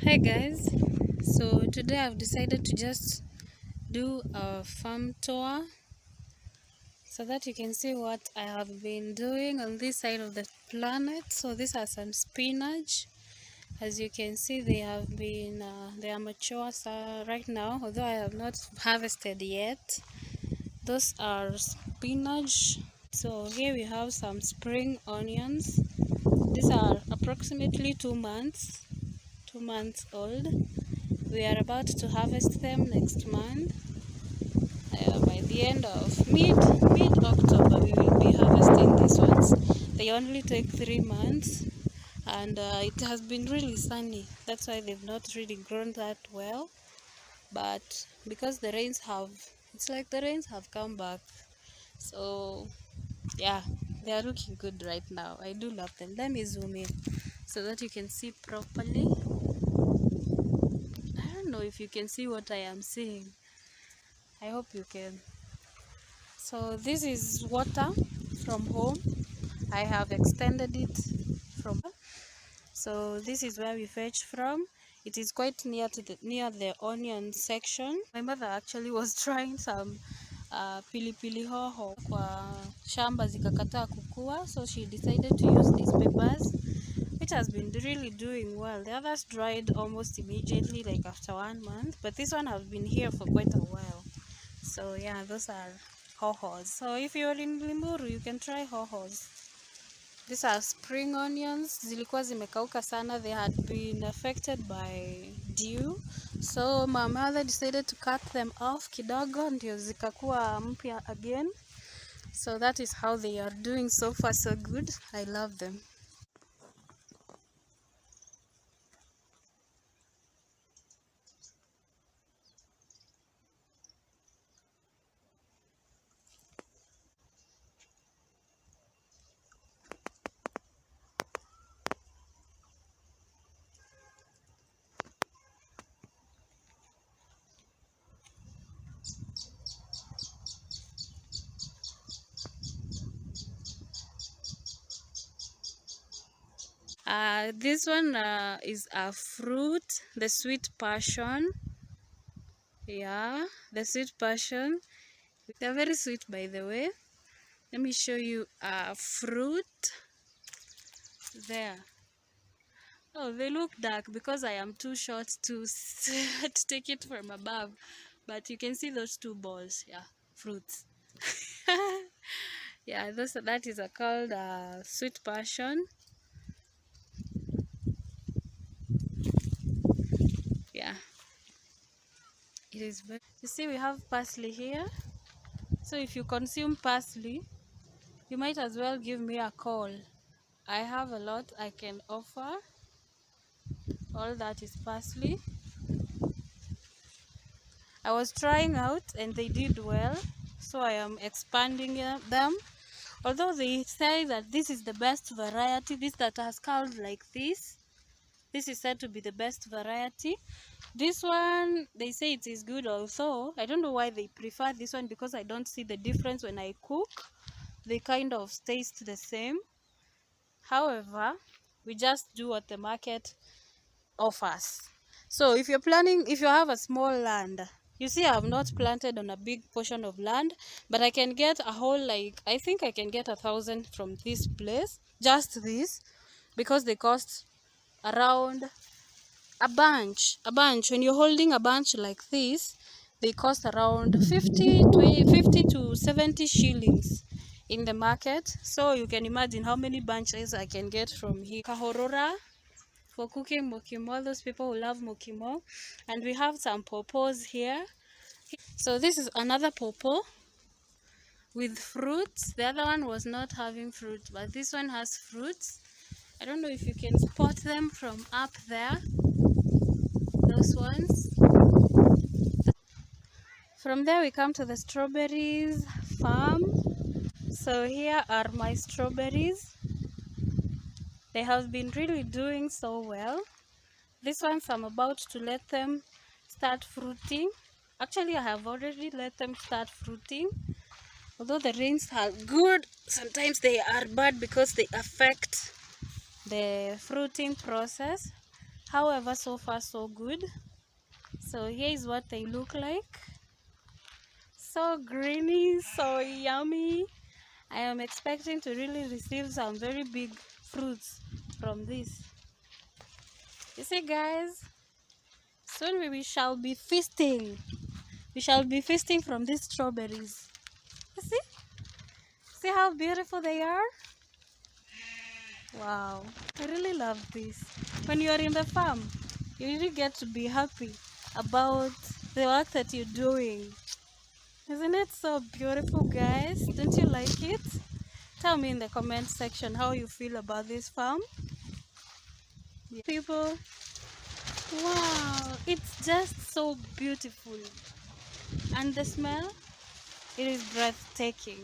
Hi guys, so today I've decided to just do a farm tour so that you can see what I have been doing on this side of the planet. So these are some spinach. As you can see, they are mature right now, although I have not harvested yet. Those are spinach. So here we have some spring onions. These are approximately 2 months old. We are about to harvest them next month. By the end of mid October, we will be harvesting these ones. They only take 3 months, and it has been really sunny. That's why they've not really grown that well. But because it's like the rains have come back. So yeah, they are looking good right now. I do love them. Let me zoom in so that you can see properly. I don't know if you can see what I am seeing. I hope you can. So this is water from home. I have extended it from. So this is where we fetch from. It is quite near the onion section. My mother actually was trying some pilipili hoho kwa shamba zikakataa kukua, so she decided to use these peppers, which has been really doing well. The others dried almost immediately, like after 1 month, but this one has been here for quite a while. So yeah, those are hohos. So if you're in Limuru, you can try hohos. These are spring onions. Zilikuwa zimekauka sana. They had been affected by dew. So my mother decided to cut them off kidogo ndio zikakuwa mpya again. So that is how they are doing so far, so good. I love them. This one is a fruit, the sweet passion. Yeah, the sweet passion. They're very sweet, by the way. Let me show you a fruit there. Oh, they look dark because I am too short to to take it from above. But you can see those two balls. Yeah, fruits. Yeah, that is called sweet passion. Yeah, it is very. You see, we have parsley here. So if you consume parsley, you might as well give me a call. I have a lot I can offer. All that is parsley. I was trying out and they did well, so I am expanding them. Although they say that this is the best variety, this that has curled like this is said to be the best variety. This one, they say it is good also. I don't know why they prefer this one because I don't see the difference when I cook. They kind of taste the same. However, we just do what the market offers. So if you have a small land, you see, I have not planted on a big portion of land, but I can get a whole, like, I think I can get 1,000 from this place, just this, because they cost around a bunch. When you're holding a bunch like this, they cost around 50 to 70 shillings in the market. So you can imagine how many bunches I can get from here. Kahorora for cooking mokimo, those people who love mokimo. And we have some pawpaws here. So this is another pawpaw with fruits. The other one was not having fruit, but this one has fruits. I don't know if you can spot them from up there, those ones. From there we come to the strawberries farm. So here are my strawberries. They have been really doing so well. These ones I'm about to let them start fruiting. Actually, I have already let them start fruiting. Although the rains are good, sometimes they are bad because they affect the fruiting process. However, so far so good. So here is what they look like. So greeny, so yummy. I am expecting to really receive some very big fruits from this. You see, guys, soon we shall be feasting. We shall be feasting from these strawberries. You see? See how beautiful they are? Wow. I really love this. When you are in the farm, you really get to be happy about the work that you're doing. Isn't it so beautiful, guys? Don't you like it? Tell me in the comment section how you feel about this farm. Yeah. People, wow, it's just so beautiful. And the smell, it is breathtaking.